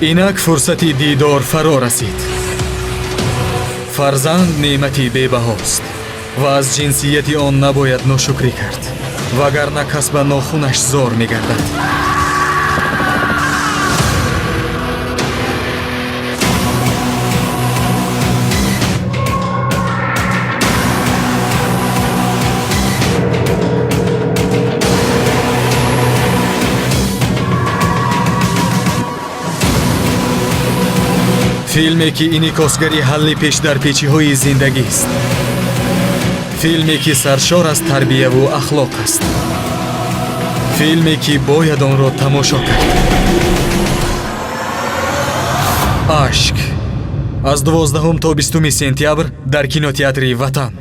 инак фурсати дидор фаро расид. фарзанд неъмати бебаҳост ва аз ҷинсияти он набояд ношукрӣ кард, вагарна кас ба нохунаш зор мегардад. филме ки инъикосгари ҳалли пешдарпечиҳои зиндагист. филме ки саршор аз тарбияву ахлоқ аст. филме ки бояд онро тамошо кард. ашк аз 12 то 20 сентябр дар кинотеатри Ватан.